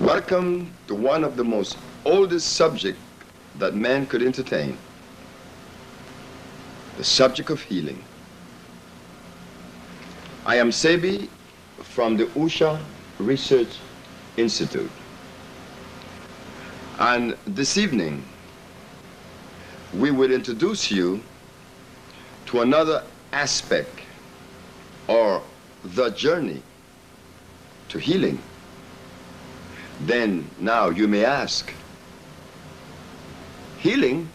Welcome to one of the most oldest subjects that man could entertain, the subject of healing. I am Sebi from the Sebi Research Institute. And this evening, we will introduce you to another aspect or the journey to healing. Then now you may ask, healing?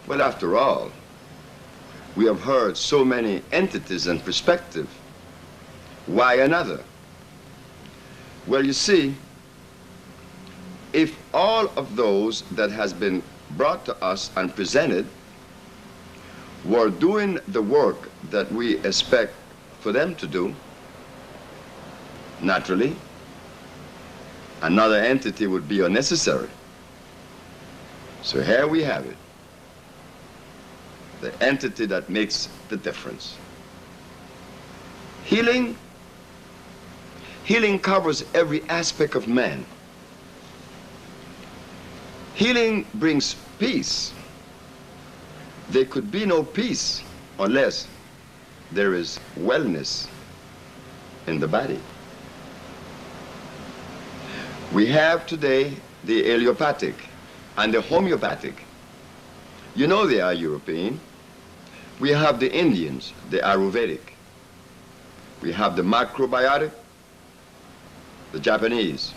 Well, after all, we have heard so many entities and perspectives. Why another? Well, you see, if all of those that has been brought to us and presented were doing the work that we expect for them to do, naturally, another entity would be unnecessary. So here we have it, the entity that makes the difference. Healing covers every aspect of man. Healing brings peace. There could be no peace unless there is wellness in the body. We have today the allopathic and the homeopathic. You know they are European. We have the Indians, the Ayurvedic. We have the macrobiotic, the Japanese.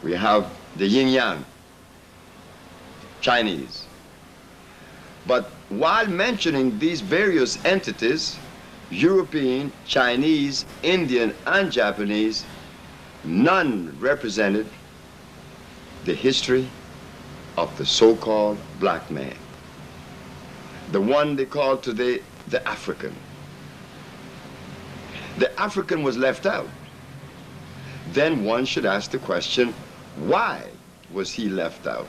We have the yin-yang, Chinese. But while mentioning these various entities, European, Chinese, Indian, and Japanese, none represented the history of the so-called black man, the one they call today the African. The African was left out. Then one should ask the question, why was he left out?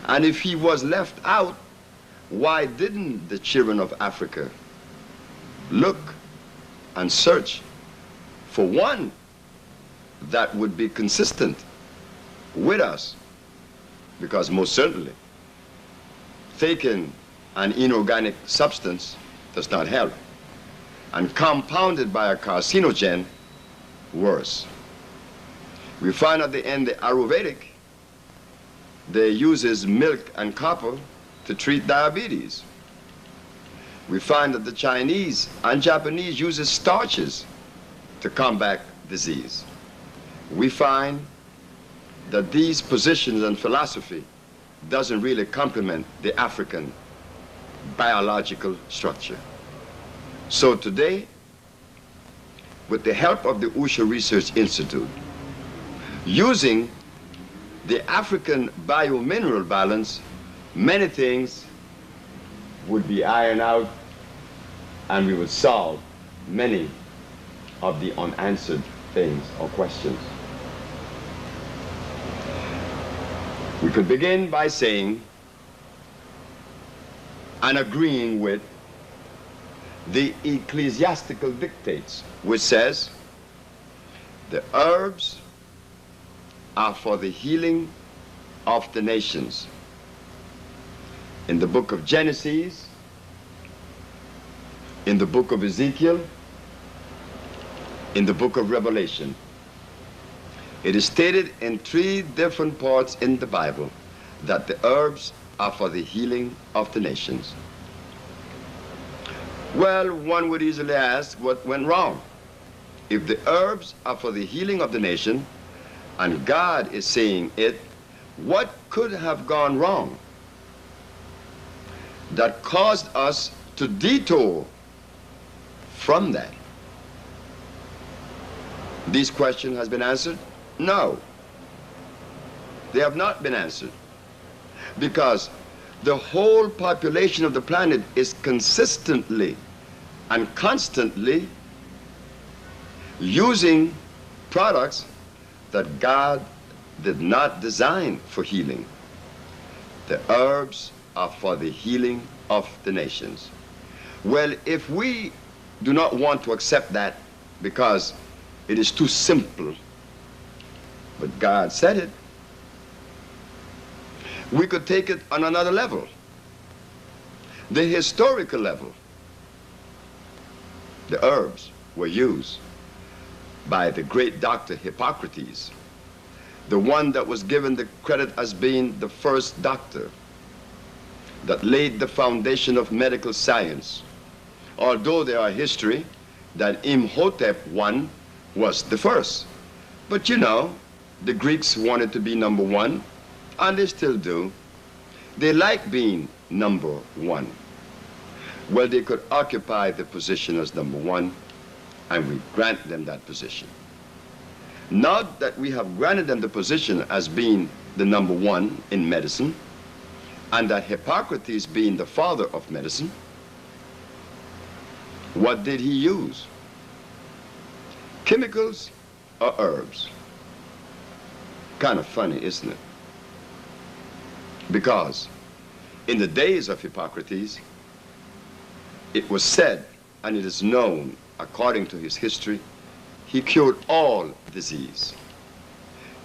And if he was left out, why didn't the children of Africa look and search for one that would be consistent with us? Because most certainly, taking an inorganic substance does not help. And compounded by a carcinogen, worse. We find at the end the Ayurvedic, they uses milk and copper to treat diabetes. We find that the Chinese and Japanese uses starches to combat disease. We find that these positions and philosophy doesn't really complement the African biological structure. So today, with the help of the Sebi Research Institute, using the African biomineral balance, many things would be ironed out and we would solve many of the unanswered things or questions. We could begin by saying and agreeing with the ecclesiastical dictates, which says the herbs are for the healing of the nations. In the book of Genesis, in the book of Ezekiel, in the book of Revelation, it is stated in 3 different parts in the Bible that the herbs are for the healing of the nations. Well, one would easily ask what went wrong. If the herbs are for the healing of the nation, and God is saying it, what could have gone wrong that caused us to detour from that? This question has been answered? No. They have not been answered. Because the whole population of the planet is consistently and constantly using products that God did not design for healing. The herbs are for the healing of the nations. Well, if we do not want to accept that because it is too simple, but God said it. We could take it on another level, the historical level. The herbs were used by the great doctor Hippocrates, the one that was given the credit as being the first doctor that laid the foundation of medical science. Although there are history that Imhotep I was the first. But you know, the Greeks wanted to be number one, and they still do. They like being number one. Well, they could occupy the position as number one, and we grant them that position. Now that we have granted them the position as being the number one in medicine, and that Hippocrates being the father of medicine, what did he use? Chemicals or herbs? Kind of funny, isn't it? Because in the days of Hippocrates, it was said, and it is known according to his history, he cured all disease.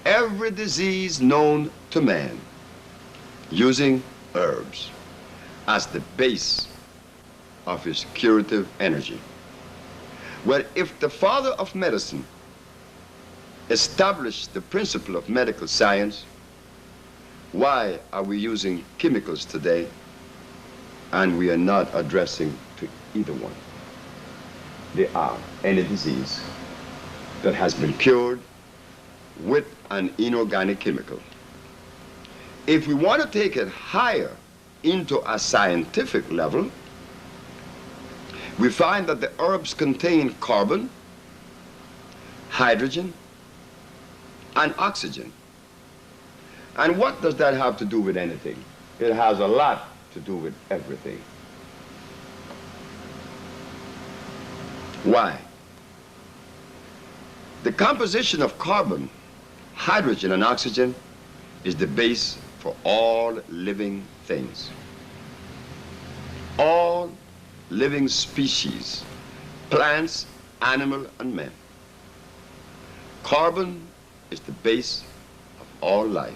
Every disease known to man, using herbs as the base of his curative energy. Well, if the father of medicine established the principle of medical science, why are we using chemicals today and we are not addressing to either one? There are any disease that has been cured with an inorganic chemical. If we want to take it higher into a scientific level, we find that the herbs contain carbon, hydrogen, and oxygen. And what does that have to do with anything? It has a lot to do with everything. Why? The composition of carbon, hydrogen, and oxygen is the base for all living things. All living species, plants, animal, and men. Carbon is the base of all life.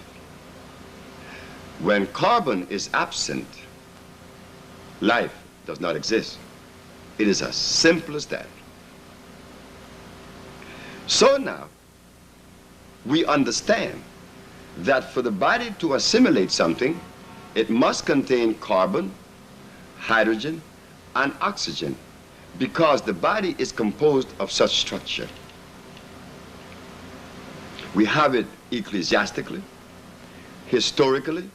When carbon is absent, life does not exist. It is as simple as that. So now, we understand that for the body to assimilate something, it must contain carbon, hydrogen, and oxygen, because the body is composed of such structure. We have it ecclesiastically, historically,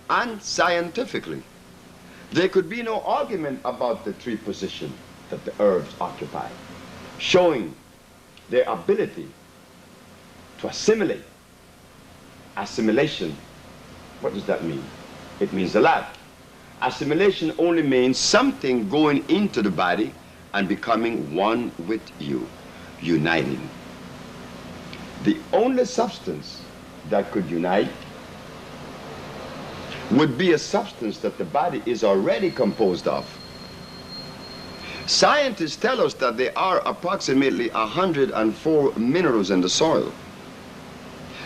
and scientifically. There could be no argument about the three positions that the herbs occupy, showing their ability to assimilate. Assimilation, what does that mean? It means a lot. Assimilation only means something going into the body and becoming one with you, uniting. The only substance that could unite would be a substance that the body is already composed of. Scientists tell us that there are approximately 104 minerals in the soil.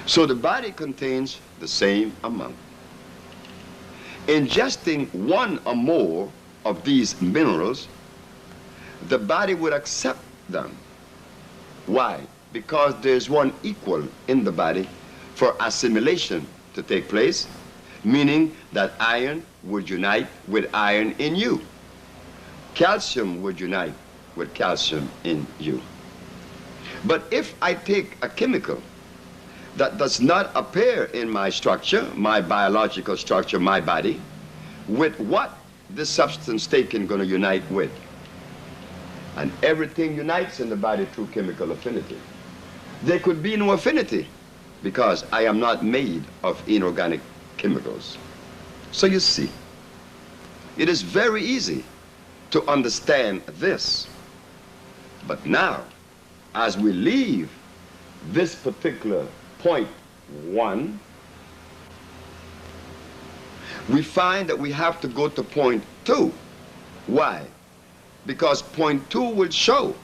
So the body contains the same amount. Ingesting one or more of these minerals, the body would accept them. Why? Because there's one equal in the body for assimilation to take place, meaning that iron would unite with iron in you. Calcium would unite with calcium in you. But if I take a chemical that does not appear in my structure, my biological structure, my body, with what this substance taken going to unite with? And everything unites in the body through chemical affinity. There could be no affinity because I am not made of inorganic chemicals. So you see, it is very easy to understand this. But now, as we leave this particular point 1, we find that we have to go to point 2. Why? Because point 2 will show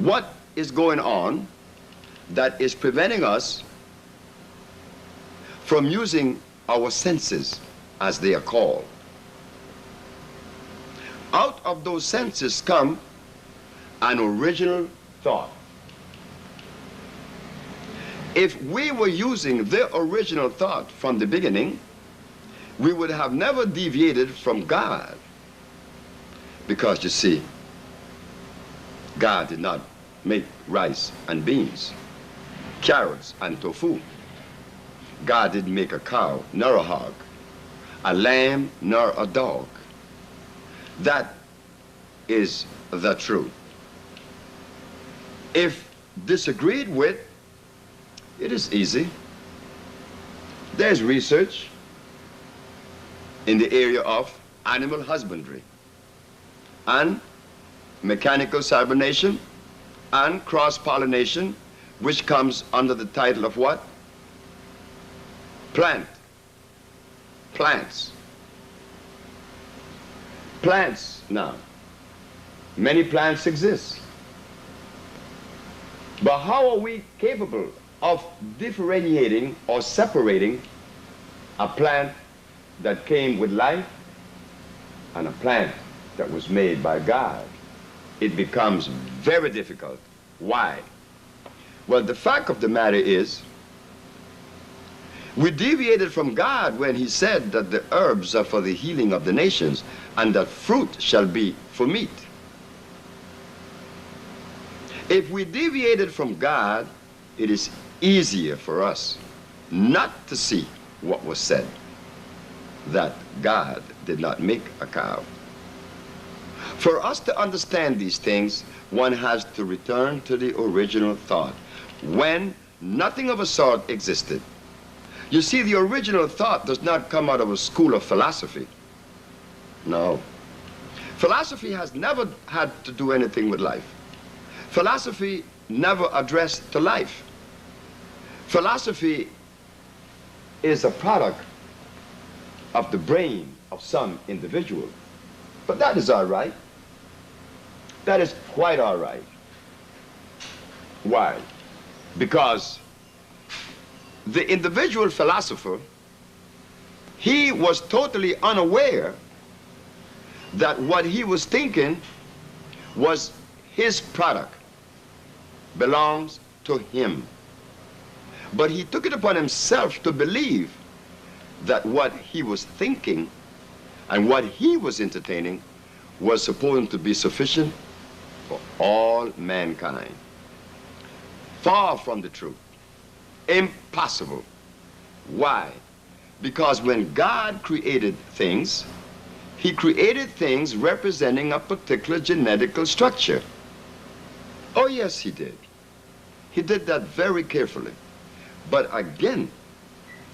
what is going on that is preventing us from using our senses, as they are called. Out of those senses come an original thought. If we were using the original thought from the beginning, we would have never deviated from God. Because you see, God did not make rice and beans, carrots and tofu. God didn't make a cow nor a hog, a lamb nor a dog. That is the truth. If disagreed with, it is easy. There's research in the area of animal husbandry and mechanical cybernation and cross-pollination, which comes under the title of what? Plants. Plants now. Many plants exist. But how are we capable of differentiating or separating a plant that came with life and a plant that was made by God? It becomes very difficult. Why? Well, the fact of the matter is, we deviated from God when he said that the herbs are for the healing of the nations and that fruit shall be for meat. If we deviated from God, it is easier for us not to see what was said, that God did not make a cow. For us to understand these things, one has to return to the original thought, when nothing of a sort existed. You see, the original thought does not come out of a school of philosophy. No. Philosophy has never had to do anything with life. Philosophy never addressed to life. Philosophy is a product of the brain of some individual. But that is all right. That is quite all right. Why? Because the individual philosopher, he was totally unaware that what he was thinking was his product, belongs to him. But he took it upon himself to believe that what he was thinking and what he was entertaining was supposed to be sufficient for all mankind. Far from the truth. Impossible. Why? Because when God created things, he created things representing a particular genetical structure. Oh yes, he did. He did that very carefully. But again,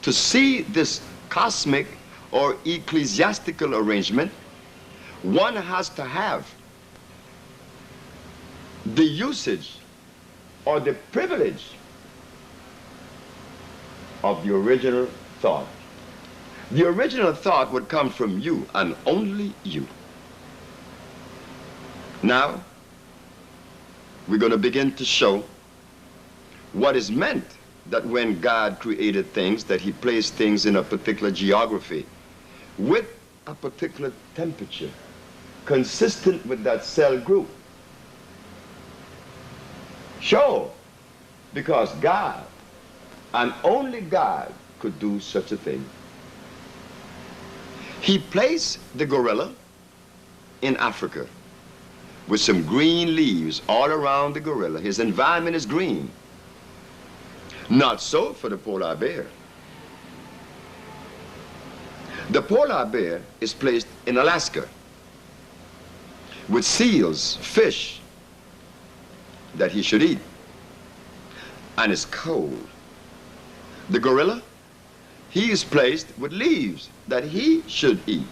to see this cosmic or ecclesiastical arrangement, one has to have the usage or the privilege of the original thought. The original thought would come from you and only you. Now, we're going to begin to show what is meant that when God created things, that he placed things in a particular geography with a particular temperature consistent with that cell group. Sure, because God and only God could do such a thing. He placed the gorilla in Africa with some green leaves all around the gorilla. His environment is green. Not so for the polar bear. The polar bear is placed in Alaska with seals, fish that he should eat, and it's cold. The gorilla, he is placed with leaves that he should eat.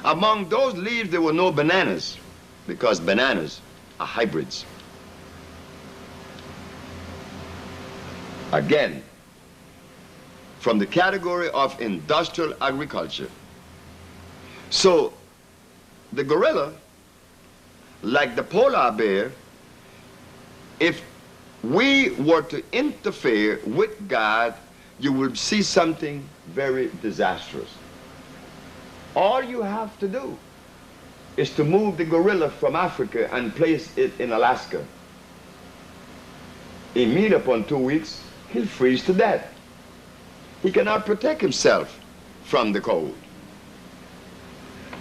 Among those leaves there were no bananas, because bananas are hybrids. Again, from the category of industrial agriculture. So the gorilla, like the polar bear, if we were to interfere with God, you will see something very disastrous. All you have to do is to move the gorilla from Africa and place it in Alaska. Immediately upon 2 weeks, he'll freeze to death. He cannot protect himself from the cold.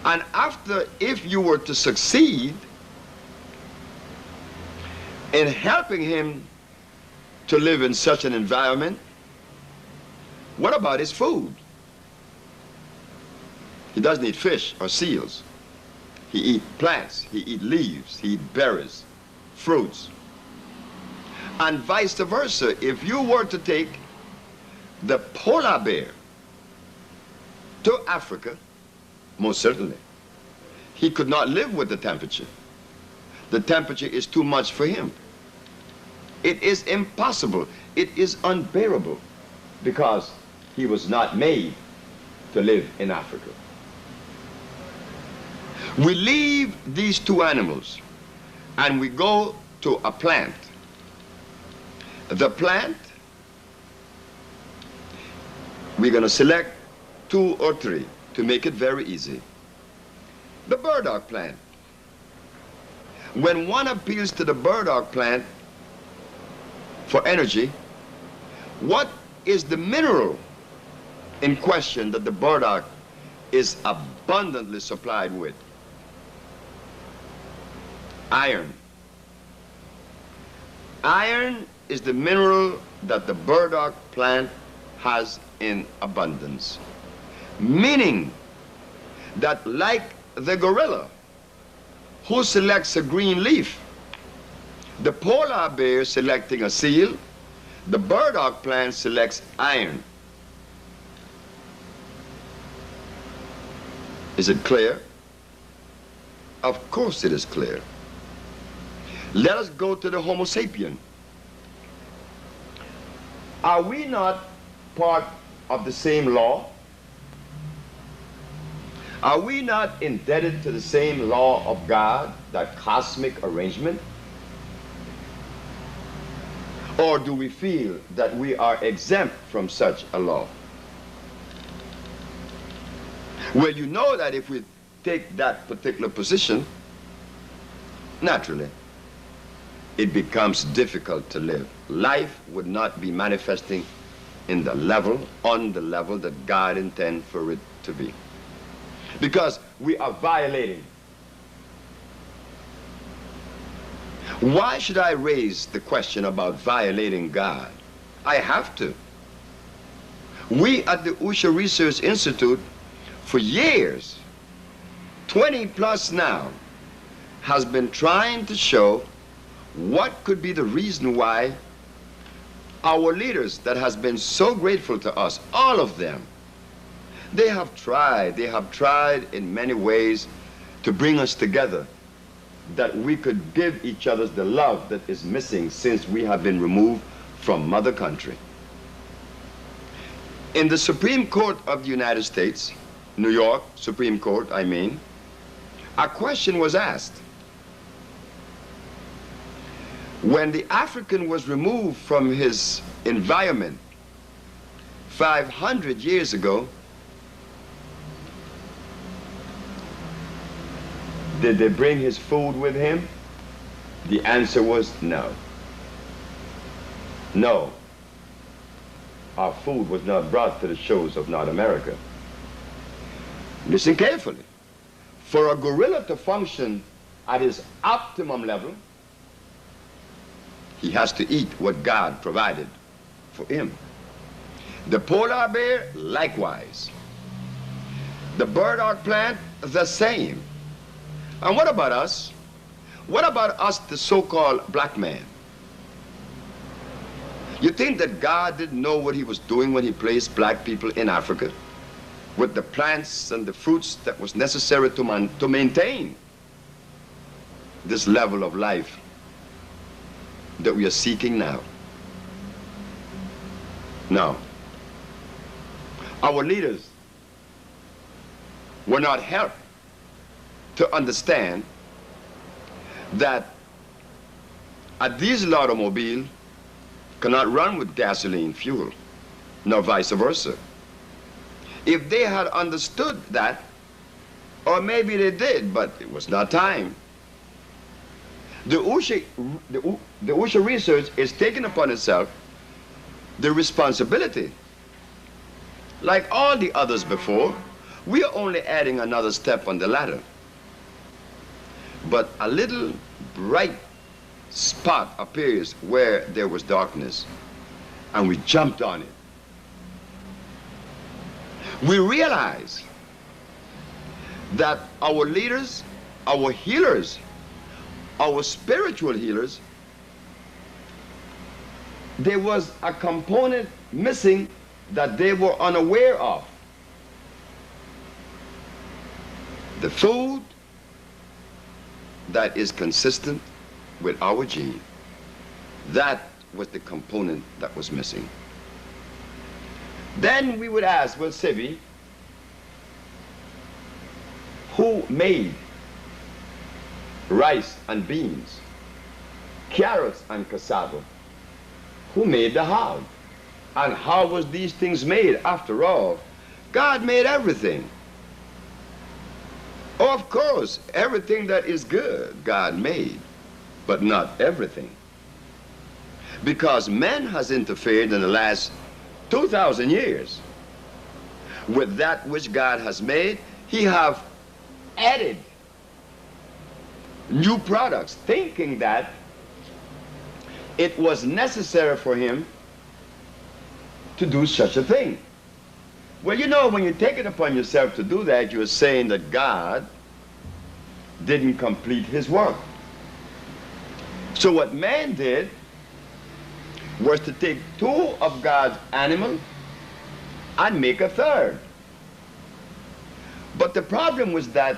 And after, if you were to succeed in helping him to live in such an environment, what about his food? He doesn't eat fish or seals. He eats plants, he eats leaves, he eats berries, fruits. And vice versa, if you were to take the polar bear to Africa, most certainly, he could not live with the temperature. The temperature is too much for him. It is impossible. It is unbearable because he was not made to live in Africa. We leave these two animals and we go to a plant. The plant, we're going to select 2 or 3 to make it very easy. The burdock plant. When one appeals to the burdock plant for energy, what is the mineral in question that the burdock is abundantly supplied with? Iron. Iron is the mineral that the burdock plant has in abundance. Meaning that like the gorilla who selects a green leaf, the polar bear selecting a seal, the burdock plant selects iron. Is it clear? Of course it is clear. Let us go to the Homo sapien. Are we not part of the same law? Are we not indebted to the same law of God, that cosmic arrangement? Or do we feel that we are exempt from such a law? Well, you know that if we take that particular position, naturally, it becomes difficult to live. Life would not be manifesting in the level, on the level that God intends for it to be. Because we are violating. Why should I raise the question about violating God? I have to. We at the Usha Research Institute, for years, 20 plus now, has been trying to show what could be the reason why our leaders that has been so grateful to us, all of them, they have tried in many ways to bring us together, that we could give each other the love that is missing since we have been removed from Mother Country. In the Supreme Court of the United States, New York Supreme Court, I mean, a question was asked. When the African was removed from his environment 500 years ago, did they bring his food with him? The answer was no. No. Our food was not brought to the shores of North America. Listen carefully. For a gorilla to function at his optimum level, he has to eat what God provided for him. The polar bear, likewise. The burdock plant, the same. And what about us? What about us, the so-called black man? You think that God didn't know what he was doing when he placed black people in Africa with the plants and the fruits that was necessary to maintain this level of life that we are seeking now? No. Our leaders were not helped to understand that a diesel automobile cannot run with gasoline fuel, nor vice versa. If they had understood that, or maybe they did, but it was not time. The OSHA research is taking upon itself the responsibility. Like all the others before, we are only adding another step on the ladder. But a little bright spot appears where there was darkness, and we jumped on it. We realize that our leaders, our healers, our spiritual healers, there was a component missing that they were unaware of. The food that is consistent with our gene. That was the component that was missing. Then we would ask, well, Sebi, who made rice and beans, carrots and cassava? Who made the hog? And how was these things made? After all, God made everything. Oh, of course, everything that is good, God made, but not everything. Because man has interfered in the last 2,000 years with that which God has made. He have added new products, thinking that it was necessary for him to do such a thing. Well, you know, when you take it upon yourself to do that, you're saying that God didn't complete his work. So what man did was to take two of God's animals and make a third. But the problem is that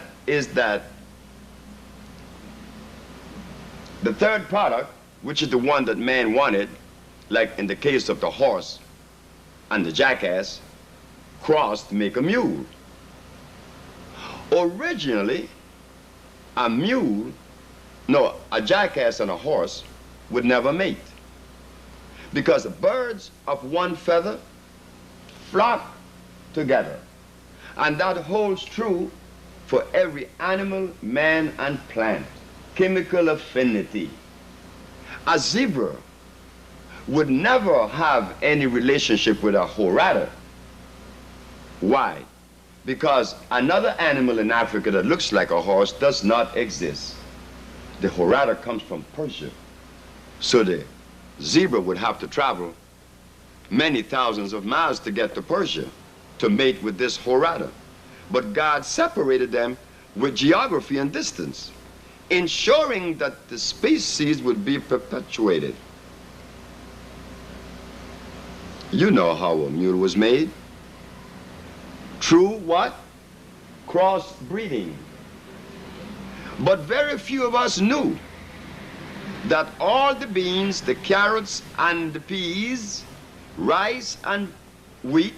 the third product, which is the one that man wanted, like in the case of the horse and the jackass, crossed to make a mule. Originally, a jackass and a horse would never mate, because birds of one feather flock together. And that holds true for every animal, man, and plant. Chemical affinity. A zebra would never have any relationship with a horada. Why? Because another animal in Africa that looks like a horse does not exist. The horada comes from Persia. So the zebra would have to travel many thousands of miles to get to Persia to mate with this horada. But God separated them with geography and distance, ensuring that the species would be perpetuated. You know how a mule was made. Through what? Cross-breeding. But very few of us knew that all the beans, the carrots and the peas, rice and wheat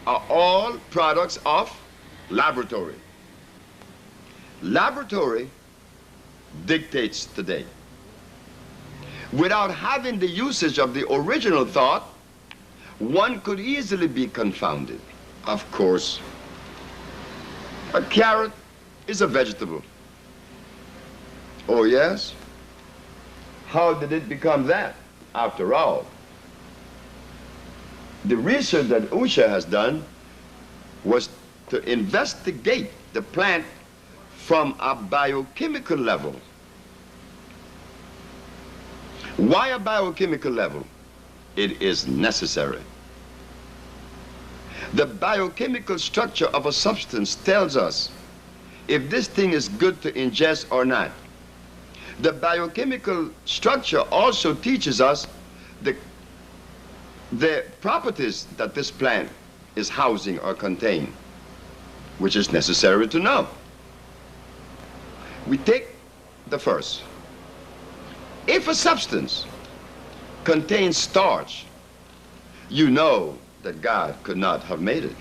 are all products of laboratory. Laboratory dictates today. Without having the usage of the original thought, one could easily be confounded. Of course, a carrot is a vegetable. Oh yes? How did it become that, after all? The research that OSHA has done was to investigate the plant from a biochemical level. Why a biochemical level? It is necessary. The biochemical structure of a substance tells us if this thing is good to ingest or not. The biochemical structure also teaches us the properties that this plant is housing or contain, which is necessary to know. We take the first. If a substance contains starch, you know that God could not have made it.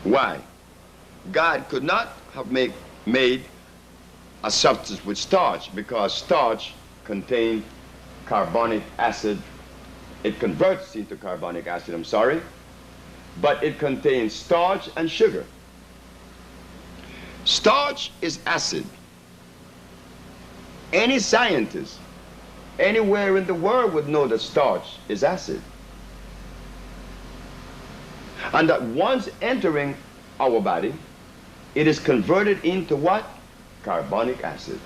Why? God could not have made a substance with starch, because starch contained carbonic acid It converts into carbonic acid, I'm sorry, but it contains starch and sugar. Starch is acid. Any scientist anywhere in the world would know that starch is acid. And that once entering our body, it is converted into what? Carbonic acid.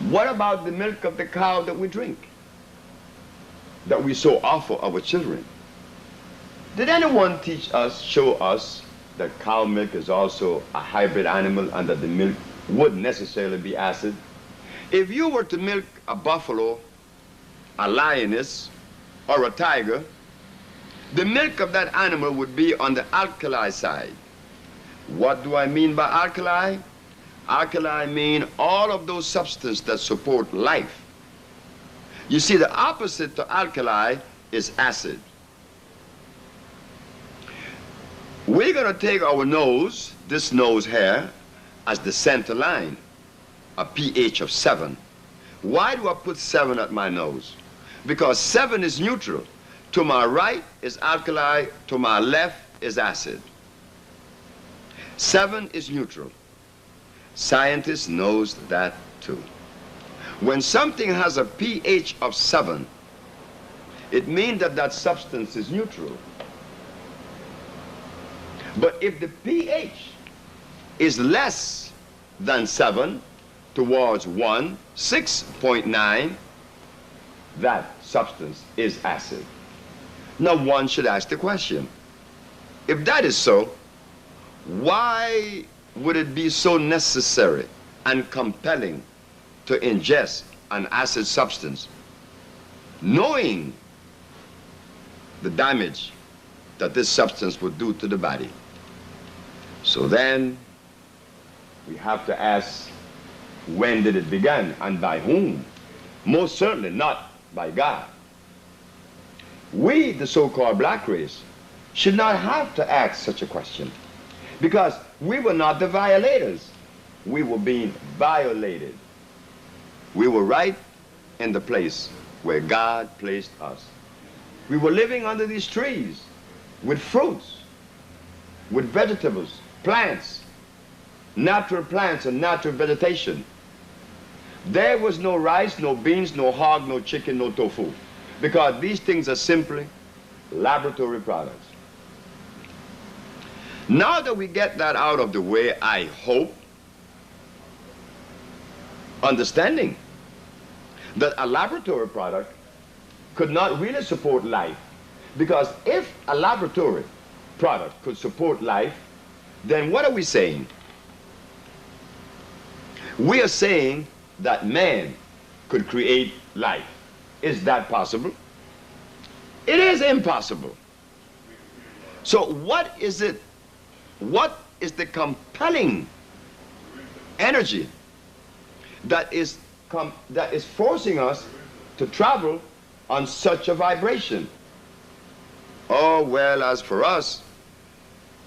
What about the milk of the cow that we drink, that we so offer our children? Did anyone teach us, show us, that cow milk is also a hybrid animal and that the milk wouldn't necessarily be acid? If you were to milk a buffalo, a lioness, or a tiger, the milk of that animal would be on the alkali side. What do I mean by alkali? Alkali mean all of those substances that support life. You see, the opposite to alkali is acid. We're going to take our nose, this nose here, as the center line, a pH of 7. Why do I put 7 at my nose? Because 7 is neutral. To my right is alkali, to my left is acid. 7 is neutral. Scientists knows that too. When something has a pH of 7, it means that that substance is neutral. But if the pH is less than 7, towards 1, 6.9, that substance is acid. Now one should ask the question, if that is so, why would it be so necessary and compelling to ingest an acid substance, knowing the damage that this substance would do to the body? So then we have to ask, when did it begin and by whom? Most certainly not by God. We, the so-called black race, should not have to ask such a question, because we were not the violators. We were being violated. We were right in the place where God placed us. We were living under these trees with fruits, with vegetables, plants, natural plants and natural vegetation. There was no rice, no beans, no hog, no chicken, no tofu, because these things are simply laboratory products. Now that we get that out of the way, I hope, understanding that a laboratory product could not really support life, because if a laboratory product could support life, then what are we saying? We are saying that man could create life. Is that possible? It is impossible. So what is it? What is the compelling energy that is forcing us to travel on such a vibration? Oh, well, as for us,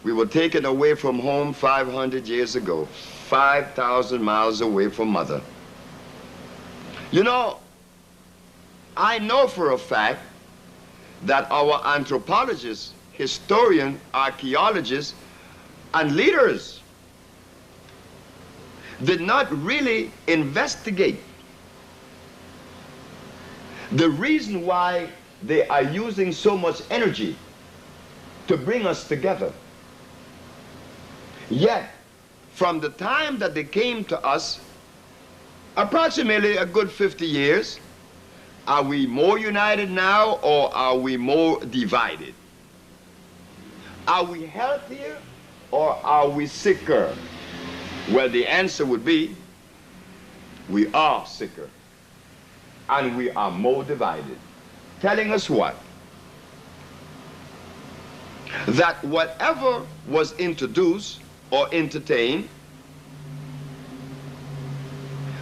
we were taken away from home 500 years ago, 5,000 miles away from mother. You know, I know for a fact that our anthropologists, historians, archaeologists, and leaders did not really investigate the reason why they are using so much energy to bring us together. Yet, from the time that they came to us, approximately a good 50 years, are we more united now or are we more divided? Are we healthier or are we sicker? Well, the answer would be, we are sicker and we are more divided. Telling us what? That whatever was introduced or entertained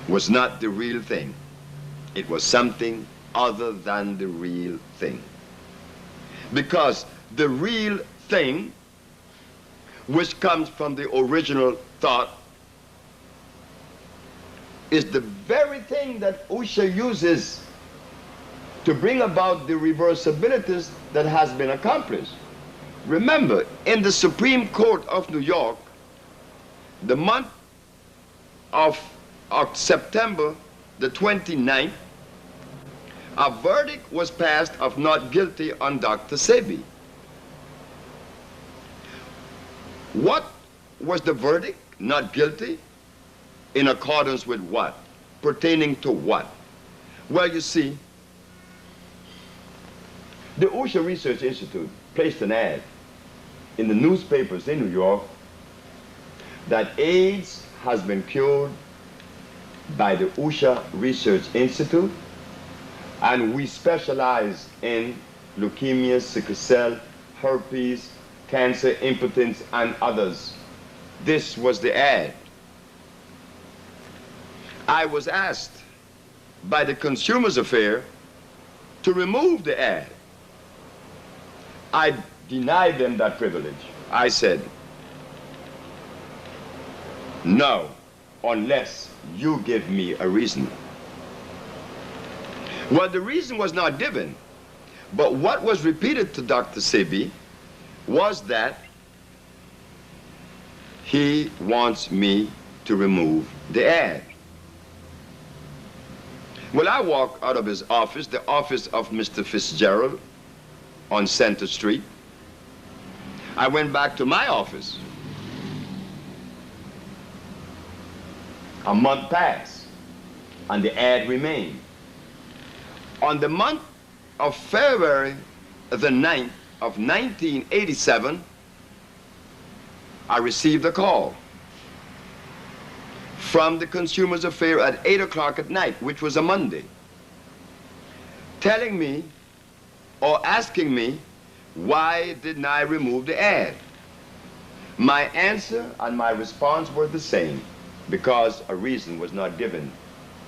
was not the real thing. It was something other than the real thing. Because the real thing, which comes from the original thought, is the very thing that Usha uses to bring about the reversibilities that has been accomplished. Remember, in the Supreme Court of New York, the month of September the 29th, a verdict was passed of not guilty on Dr. Sebi. What was the verdict? Not guilty? In accordance with what? Pertaining to what? Well, you see, the OSHA Research Institute placed an ad in the newspapers in New York that AIDS has been cured by the OSHA Research Institute, and we specialize in leukemia, sickle cell, herpes, cancer, impotence, and others. This was the ad. I was asked by the Consumers Affair to remove the ad. I denied them that privilege. I said, no, unless you give me a reason. Well, the reason was not given, but what was repeated to Dr. Sebi was that he wants me to remove the ad. Well, I walked out of his office, the office of Mr. Fitzgerald on Center Street. I went back to my office. A month passed, and the ad remained. On the month of February the 9th of 1987, I received a call from the Consumers Affair at 8 o'clock at night, which was a Monday, telling me or asking me why didn't I remove the ad. My answer and my response were the same, because a reason was not given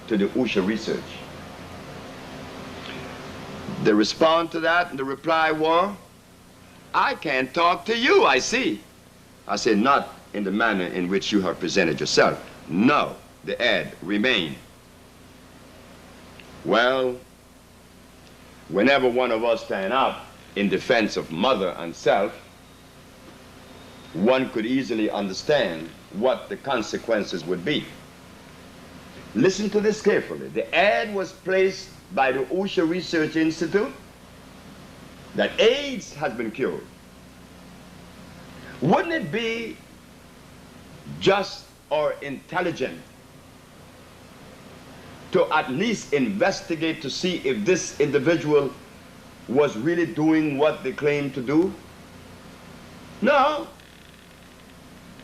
to the OSHA research. The response to that and the reply were, I can't talk to you, I see. I said, not in the manner in which you have presented yourself. No, the ad remained. Well, whenever one of us stand up in defense of mother and self, one could easily understand what the consequences would be. Listen to this carefully. The ad was placed by the OSHA Research Institute that AIDS has been cured. Wouldn't it be just or intelligent to at least investigate to see if this individual was really doing what they claimed to do? No.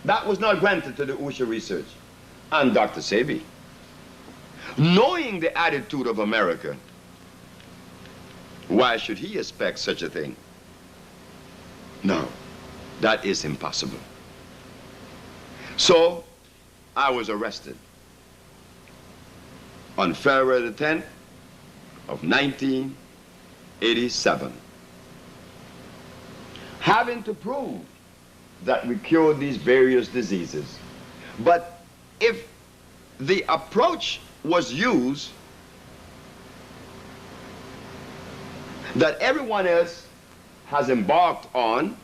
That was not granted to the OSHA research. And Dr. Sebi, knowing the attitude of America, why should he expect such a thing? No, that is impossible. So, I was arrested on February the 10th of 1987, having to prove that we cured these various diseases. But if the approach was used that everyone else has embarked on,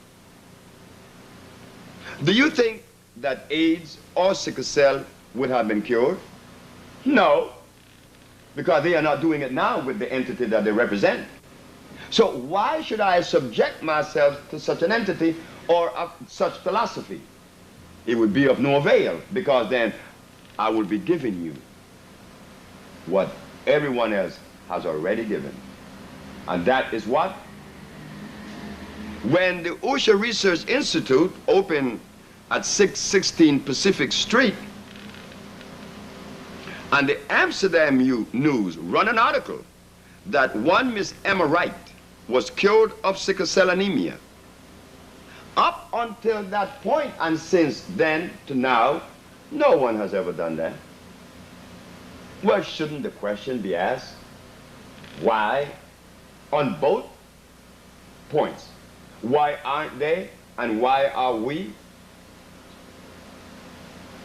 do you think that AIDS or sickle cell would have been cured? No, because they are not doing it now with the entity that they represent. So why should I subject myself to such an entity or such philosophy? It would be of no avail, because then I will be giving you what everyone else has already given. And that is what? When the OSHA Research Institute opened at 616 Pacific Street, and the Amsterdam News run an article that one Miss Emma Wright was cured of sickle cell anemia. Up until that point, and since then to now, no one has ever done that. Well, shouldn't the question be asked, why, on both points? Why aren't they, and why are we?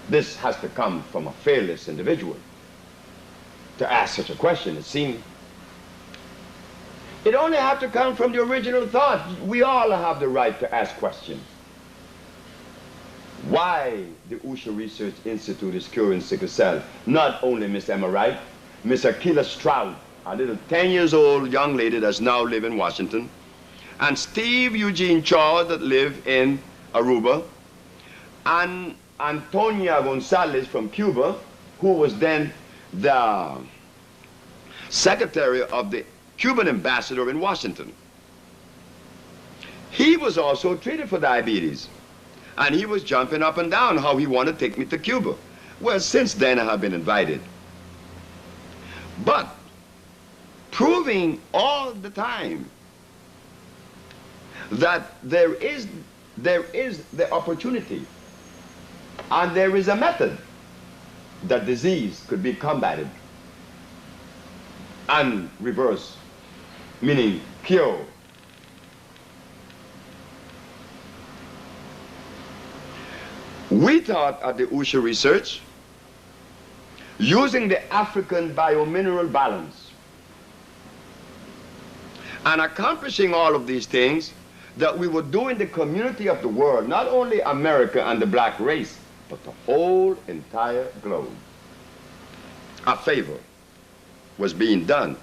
This has to come from a fearless individual to ask such a question, it seems. It only have to come from the original thought. We all have the right to ask questions. Why the Usha Research Institute is curing sickle cell? Not only Miss Emma Wright, Miss Akila Stroud, a little 10 years old young lady that's now live in Washington, and Steve Eugene Chaw that live in Aruba, and Antonia Gonzalez from Cuba, who was then the secretary of the Cuban ambassador in Washington. He was also treated for diabetes, and he was jumping up and down how he wanted to take me to Cuba. Well, since then I have been invited. But proving all the time that there is the opportunity and there is a method that disease could be combated and reversed, meaning cure. We thought at the Usha Research, using the African biomineral balance and accomplishing all of these things, that we were doing the community of the world, not only America and the black race, but the whole entire globe, a favor was being done.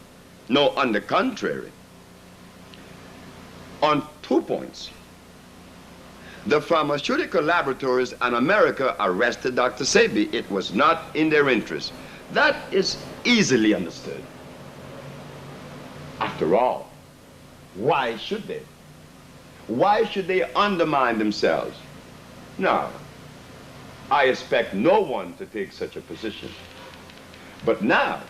No, on the contrary, on 2 points. The pharmaceutical laboratories in America arrested Dr. Sebi. It was not in their interest. That is easily understood. After all, why should they? Why should they undermine themselves? No, I expect no one to take such a position. But now,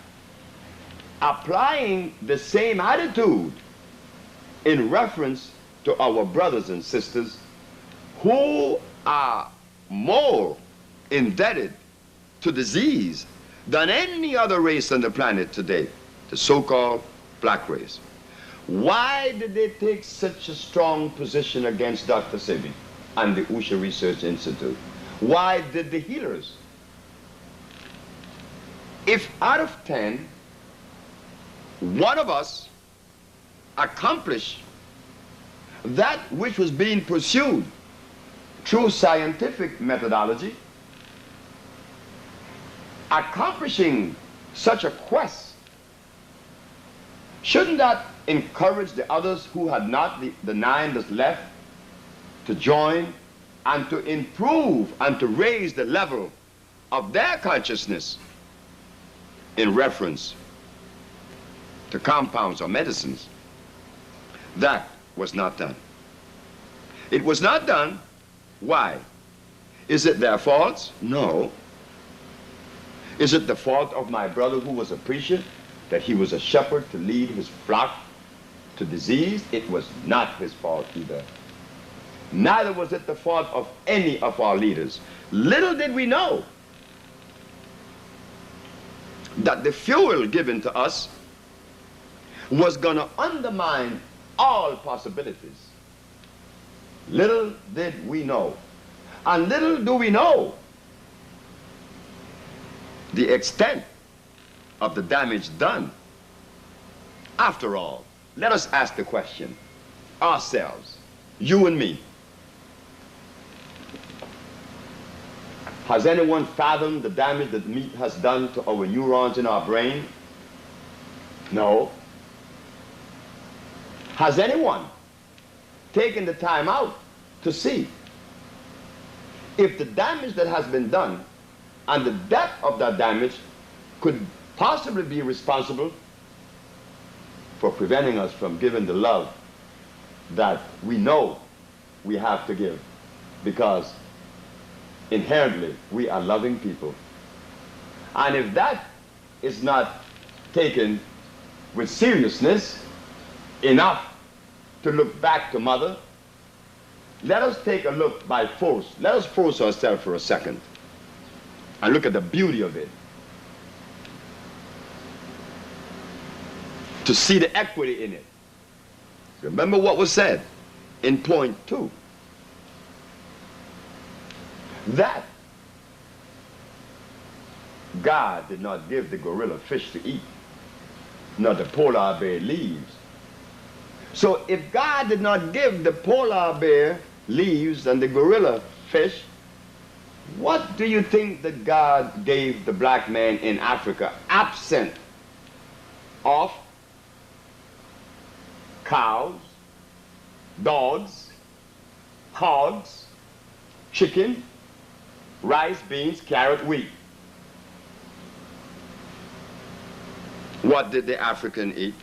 applying the same attitude in reference to our brothers and sisters who are more indebted to disease than any other race on the planet today, the so-called black race. Why did they take such a strong position against Dr. Sebi and the Usha Research Institute? Why did the healers? If out of 10, one of us accomplished that which was being pursued through scientific methodology, accomplishing such a quest, shouldn't that encourage the others who had not, the 9 that's left, to join and to improve and to raise the level of their consciousness in reference to compounds or medicines? That was not done. It was not done. Why? Is it their faults? No. Is it the fault of my brother who was a preacher, that he was a shepherd to lead his flock to disease? It was not his fault either. Neither was it the fault of any of our leaders. Little did we know that the fuel given to us was going to undermine all possibilities. Little did we know. And little do we know the extent of the damage done. After all, let us ask the question, ourselves, you and me. Has anyone fathomed the damage that meat has done to our neurons in our brain? No. Has anyone taken the time out to see if the damage that has been done and the depth of that damage could possibly be responsible for preventing us from giving the love that we know we have to give, because inherently we are loving people. And if that is not taken with seriousness enough to look back to Mother, let us take a look by force. Let us force ourselves for a second and look at the beauty of it, to see the equity in it. Remember what was said in point 2, that God did not give the gorilla fish to eat, nor the polar bear leaves, So if God did not give the polar bear leaves and the gorilla fish, what do you think that God gave the black man in Africa, absent of cows, dogs, hogs, chicken, rice, beans, carrot, wheat? What did the African eat?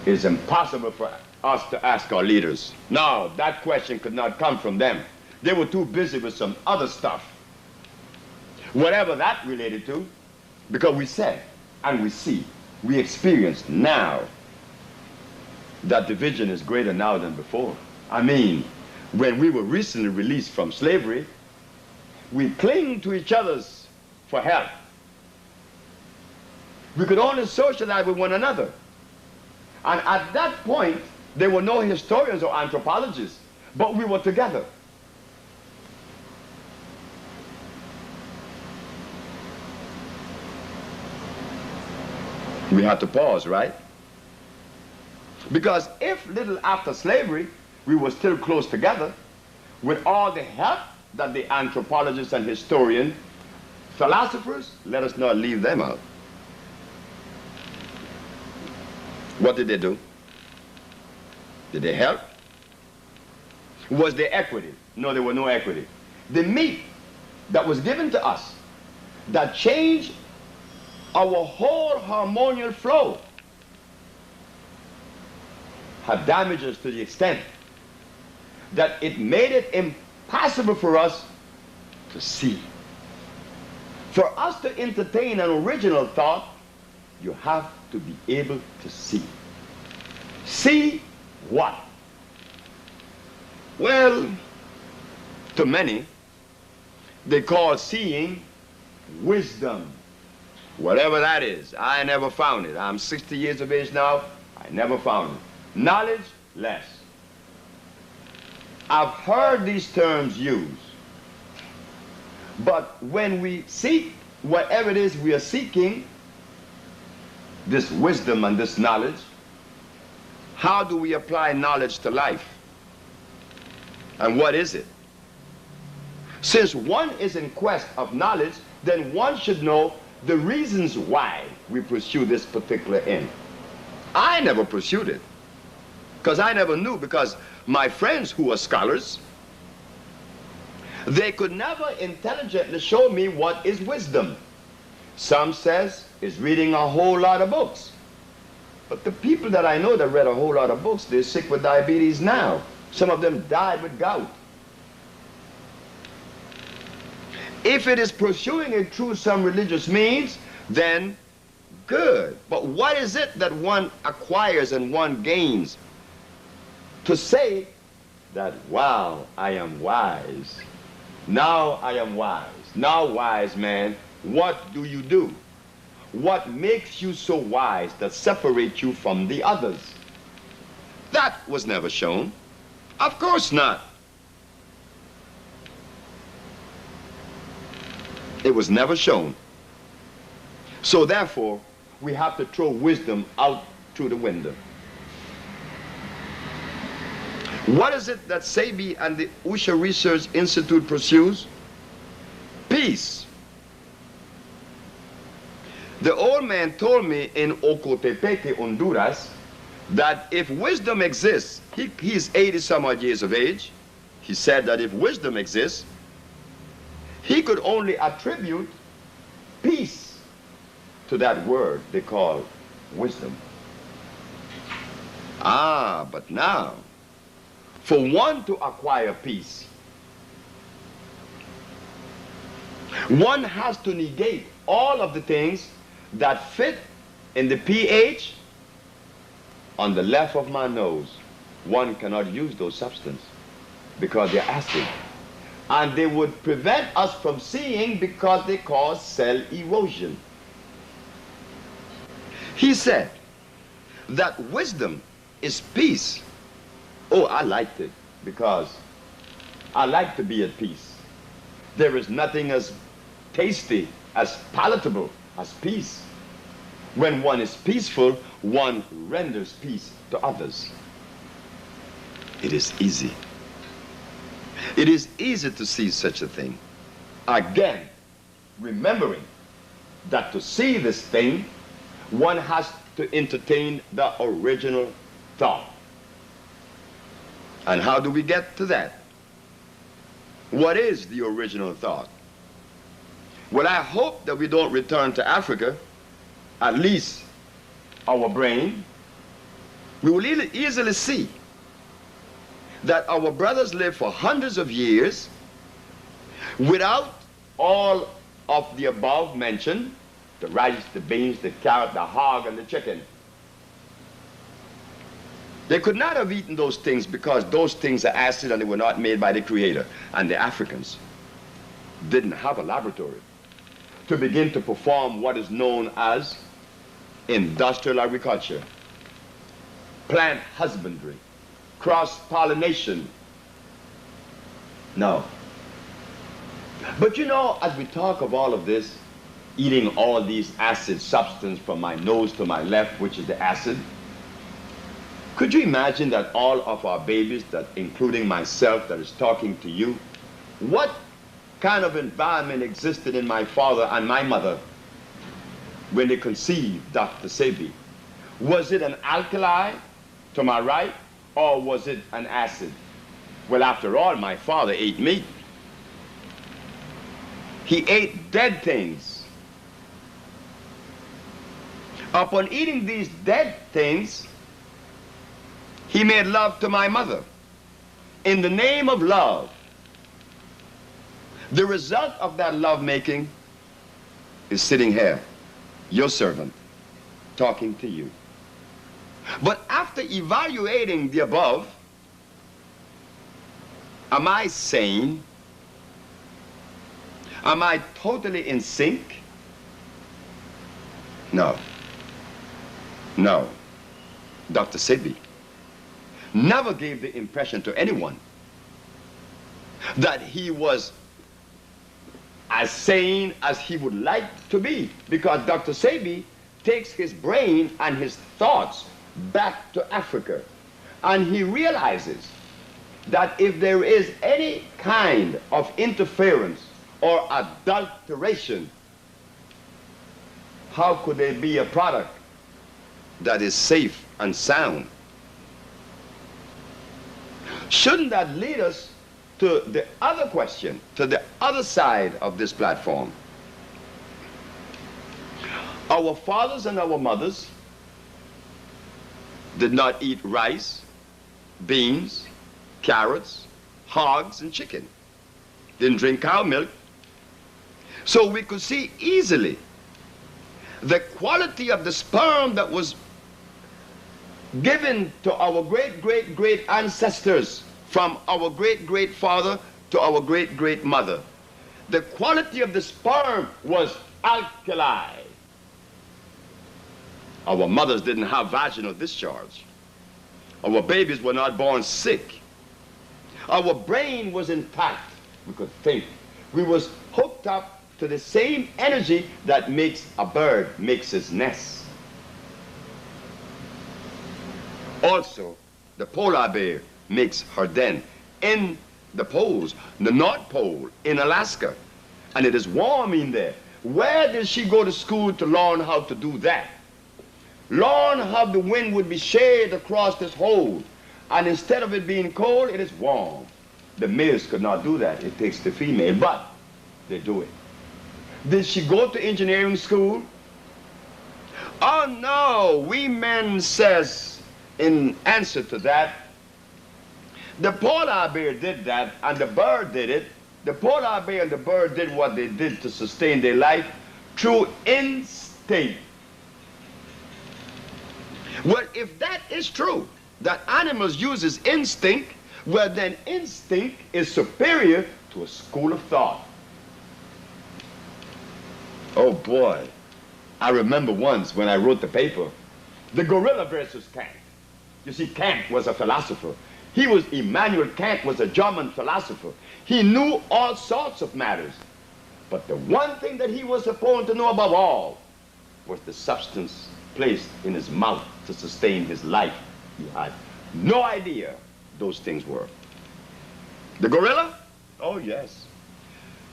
It's impossible for us to ask our leaders. No, that question could not come from them. They were too busy with some other stuff. Whatever that related to, because we said and we see, we experience now that division is greater now than before. I mean, when we were recently released from slavery, we cling to each other's for help. We could only socialize with one another. And at that point, there were no historians or anthropologists, but we were together. We had to pause, right? Because if little after slavery, we were still close together, with all the help that the anthropologists and historians, philosophers, let us not leave them out. What did they do? Did they help? Was there equity? No, there was no equity. The meat that was given to us that changed our whole harmonious flow had damaged us to the extent that it made it impossible for us to see. For us to entertain an original thought, you have to be able to see. See what? Well, to many, they call seeing wisdom. Whatever that is, I never found it. I'm 60 years of age now, I never found it. Knowledge, less. I've heard these terms used, but when we seek whatever it is we are seeking, this wisdom and this knowledge, how do we apply knowledge to life? And what is it? Since one is in quest of knowledge, then one should know the reasons why we pursue this particular end. I never pursued it, because I never knew, because my friends who are scholars, they could never intelligently show me what is wisdom. Some says it's reading a whole lot of books. But the people that I know that read a whole lot of books, they're sick with diabetes now. Some of them died with gout. If it is pursuing it through some religious means, then good. But what is it that one acquires and one gains? To say that, wow, I am wise. Now I am wise. Now, wise man, what do you do? What makes you so wise that separates you from the others? That was never shown. Of course not. It was never shown. So therefore, we have to throw wisdom out through the window. What is it that Sebi and the Usha Research Institute pursues? Peace. The old man told me in Ocotepeque, Honduras, that if wisdom exists, he's 80 some odd years of age, he said that if wisdom exists, he could only attribute peace to that word they call wisdom. Ah, but now, for one to acquire peace, one has to negate all of the things that fit in the pH on the left of my nose. One cannot use those substances because they're acid. And they would prevent us from seeing because they cause cell erosion. He said that wisdom is peace. Oh, I liked it because I like to be at peace. There is nothing as tasty, as palatable as peace. When one is peaceful, one renders peace to others. It is easy. It is easy to see such a thing. Again, remembering that to see this thing, one has to entertain the original thought. And how do we get to that? What is the original thought? Well, I hope that we don't return to Africa, at least our brain. We will easily see that our brothers lived for hundreds of years without all of the above mentioned, the rice, the beans, the carrot, the hog, and the chicken. They could not have eaten those things because those things are acid and they were not made by the Creator. And the Africans didn't have a laboratory to begin to perform what is known as industrial agriculture, plant husbandry, cross-pollination. No. But you know, as we talk of all of this, eating all these acid substance from my nose to my left, which is the acid, could you imagine that all of our babies, that including myself that is talking to you, what kind of environment existed in my father and my mother when they conceived Dr. Sebi? Was it an alkali to my right, or was it an acid? Well, after all, my father ate meat. He ate dead things. Upon eating these dead things, he made love to my mother in the name of love. The result of that love-making is sitting here, your servant, talking to you. But after evaluating the above, am I sane? Am I totally in sync? No. No. Dr. Sebi never gave the impression to anyone that he was as sane as he would like to be, because Dr. Sebi takes his brain and his thoughts back to Africa, and he realizes that if there is any kind of interference or adulteration, how could there be a product that is safe and sound? Shouldn't that lead us to the other question, to the other side of this platform? Our fathers and our mothers did not eat rice, beans, carrots, hogs, and chicken. Didn't drink cow milk. So we could see easily the quality of the sperm that was given to our great-great-great ancestors, from our great-great-father to our great-great-mother. The quality of the sperm was alkali. Our mothers didn't have vaginal discharge. Our babies were not born sick. Our brain was intact. We could think. We was hooked up to the same energy that makes a bird makes his nest. Also, the polar bear makes her den in the poles, the North Pole in Alaska, and it is warm in there. Where did she go to school to learn how to do that? Learn how the wind would be shade across this hole, and instead of it being cold, it is warm. The males could not do that. It takes the female, but they do it. Did she go to engineering school? Oh no, we men says in answer to that, the polar bear did that and the bird did it. The polar bear and the bird did what they did to sustain their life through instinct. Well, if that is true, that animals uses instinct, well then instinct is superior to a school of thought. Oh boy, I remember once when I wrote the paper, the gorilla versus Kant. You see, Kant was a philosopher. Immanuel Kant was a German philosopher. He knew all sorts of matters. But the one thing that he was supposed to know above all was the substance placed in his mouth to sustain his life. He had no idea those things were. The gorilla? Oh, yes.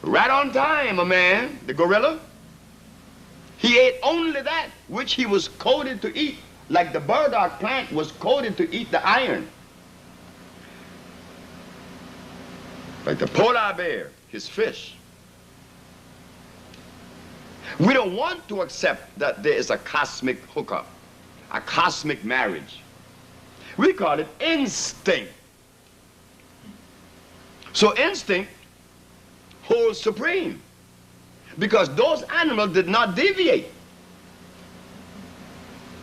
Right on time, a man, the gorilla. He ate only that which he was coded to eat, like the burdock plant was coded to eat the iron. Like the polar bear, his fish. We don't want to accept that there is a cosmic hookup, a cosmic marriage. We call it instinct. So instinct holds supreme because those animals did not deviate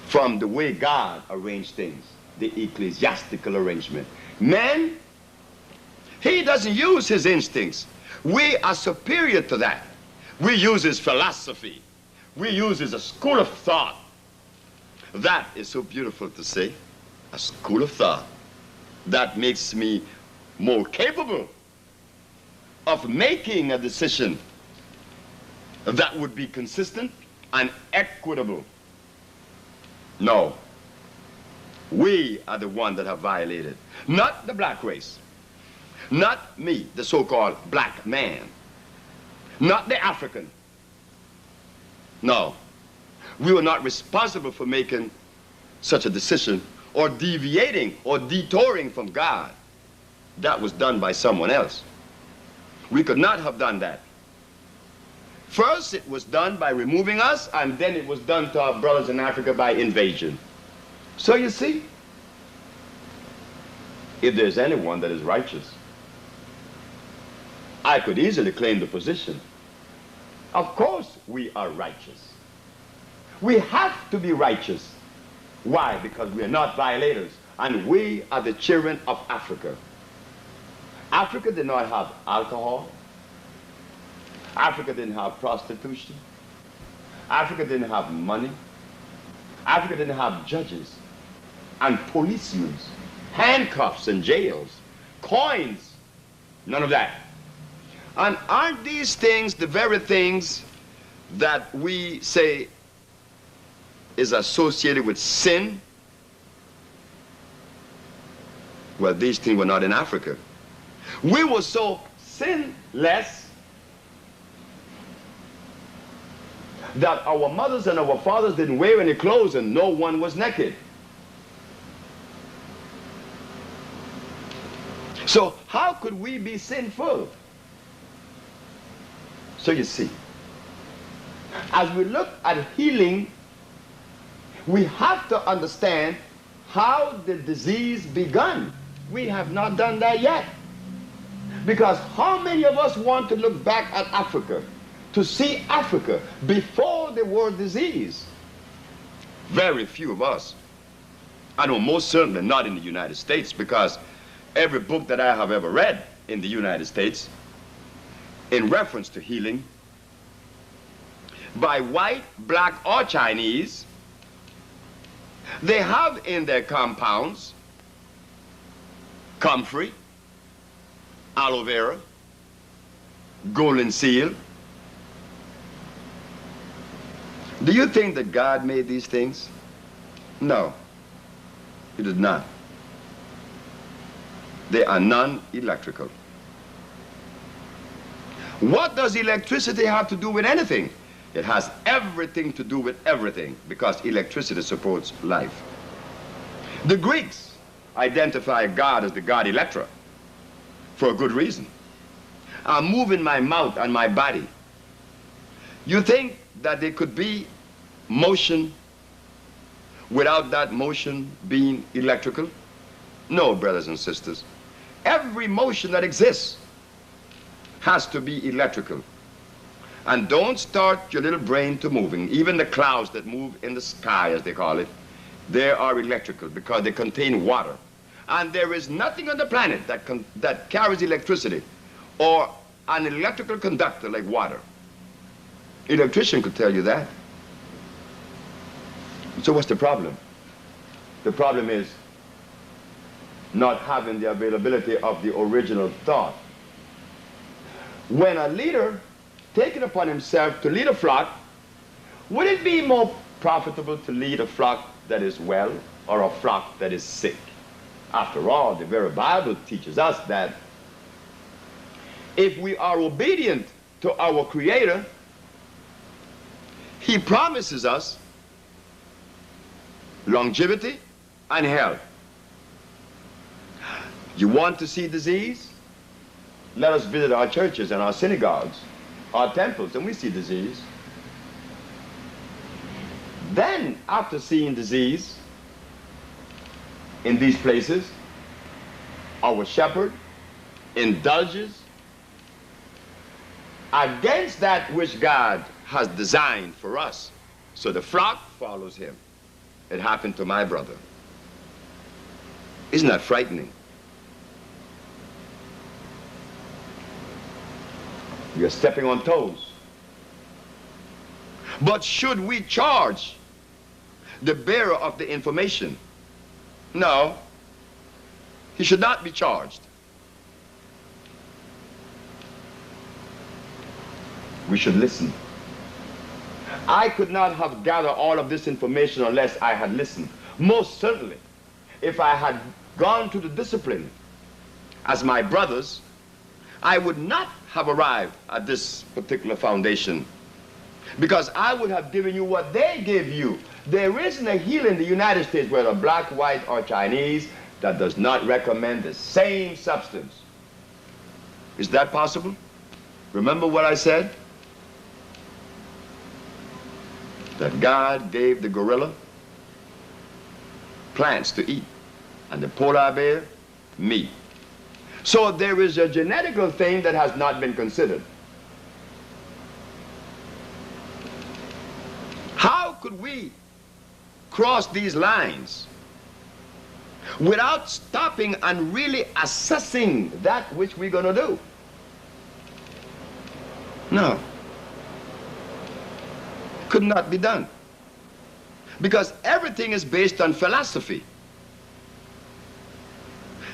from the way God arranged things, the ecclesiastical arrangement. Man, he doesn't use his instincts. We are superior to that. We use his philosophy. We use his school of thought. That is so beautiful to say, a school of thought. That makes me more capable of making a decision that would be consistent and equitable. No, we are the ones that have violated, not the black race, not me, the so-called black man, not the African. No, we were not responsible for making such a decision or deviating or detouring from God. That was done by someone else. We could not have done that. First, it was done by removing us, and then it was done to our brothers in Africa by invasion. So you see, if there's anyone that is righteous, I could easily claim the position. Of course we are righteous. We have to be righteous. Why? Because we are not violators, and we are the children of Africa. Africa did not have alcohol. Africa didn't have prostitution. Africa didn't have money. Africa didn't have judges and policemen, handcuffs and jails, coins, none of that. And aren't these things the very things that we say is associated with sin? Well, these things were not in Africa. We were so sinless that our mothers and our fathers didn't wear any clothes and no one was naked. So how could we be sinful? So you see, as we look at healing, we have to understand how the disease began. We have not done that yet. Because how many of us want to look back at Africa, to see Africa before the word disease? Very few of us. I know most certainly not in the United States, because every book that I have ever read in the United States in reference to healing by white, black, or Chinese, they have in their compounds comfrey, aloe vera, golden seal. Do you think that God made these things? No, he did not. They are non-electrical. What does electricity have to do with anything? It has everything to do with everything, because electricity supports life. The Greeks identify God as the god Electra for a good reason. I'm moving my mouth and my body. You think that there could be motion without that motion being electrical? No, brothers and sisters. Every motion that exists has to be electrical. And don't start your little brain to moving. Even the clouds that move in the sky, as they call it, they are electrical because they contain water. And there is nothing on the planet that carries electricity or an electrical conductor like water. Electrician could tell you that. So what's the problem? The problem is not having the availability of the original thought. When a leader taking upon himself to lead a flock Would it be more profitable to lead a flock that is well or a flock that is sick? After all, the very Bible teaches us that if we are obedient to our Creator, He promises us longevity and health. You want to see disease? Let us visit our churches and our synagogues, our temples, and we see disease. Then, after seeing disease in these places, our shepherd indulges against that which God has designed for us. So the flock follows him. It happened to my brother. Isn't that frightening? You're stepping on toes. But should we charge the bearer of the information? No. He should not be charged. We should listen. I could not have gathered all of this information unless I had listened. Most certainly, if I had gone to the discipline as my brothers, I would not have arrived at this particular foundation, because I would have given you what they gave you. There isn't a healer in the United States, whether black, white, or Chinese, that does not recommend the same substance. Is that possible? Remember what I said? That God gave the gorilla plants to eat, and the polar bear meat. So there is a genetical thing that has not been considered. How could we cross these lines without stopping and really assessing that which we're going to do? No. Could not be done. Because everything is based on philosophy.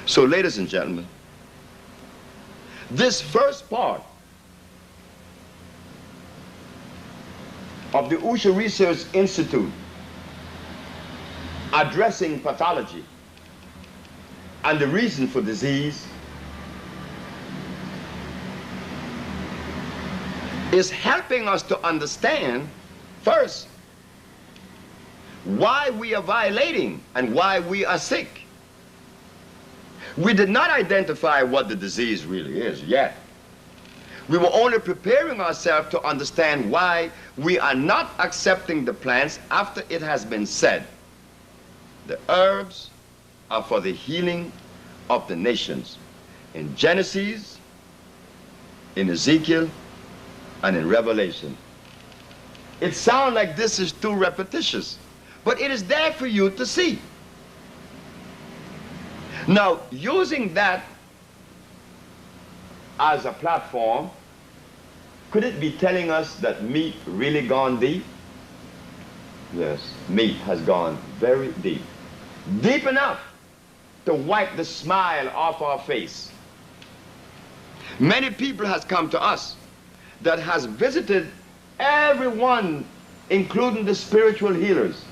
So, ladies and gentlemen, this first part of the Usha Research Institute addressing pathology and the reason for disease is helping us to understand, first, why we are violating and why we are sick. We did not identify what the disease really is yet. We were only preparing ourselves to understand why we are not accepting the plants after it has been said. The herbs are for the healing of the nations. In Genesis, in Ezekiel, and in Revelation. It sounds like this is too repetitious, but it is there for you to see. Now, using that as a platform, could it be telling us that meat really gone deep? Yes, meat has gone very deep. Deep enough to wipe the smile off our face. Many people has come to us that has visited everyone, including the spiritual healers.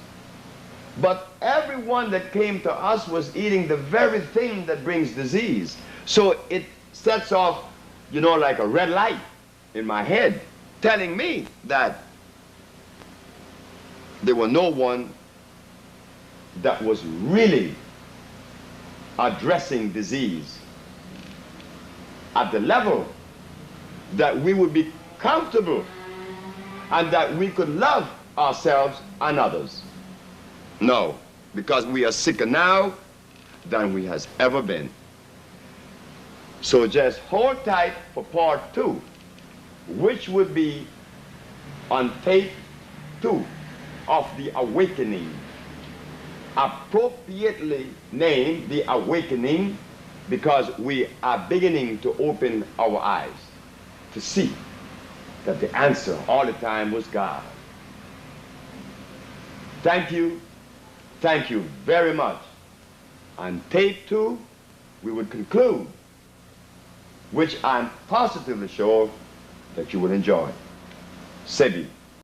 But everyone that came to us was eating the very thing that brings disease. So it sets off, you know, like a red light in my head, telling me that there was no one that was really addressing disease at the level that we would be comfortable and that we could love ourselves and others. No, because we are sicker now than we has ever been. So just hold tight for part 2, which would be on tape 2 of The Awakening. Appropriately named The Awakening because we are beginning to open our eyes to see that the answer all the time was God. Thank you. Thank you very much. On tape 2, we would conclude, which I'm positively sure that you will enjoy. Sebi.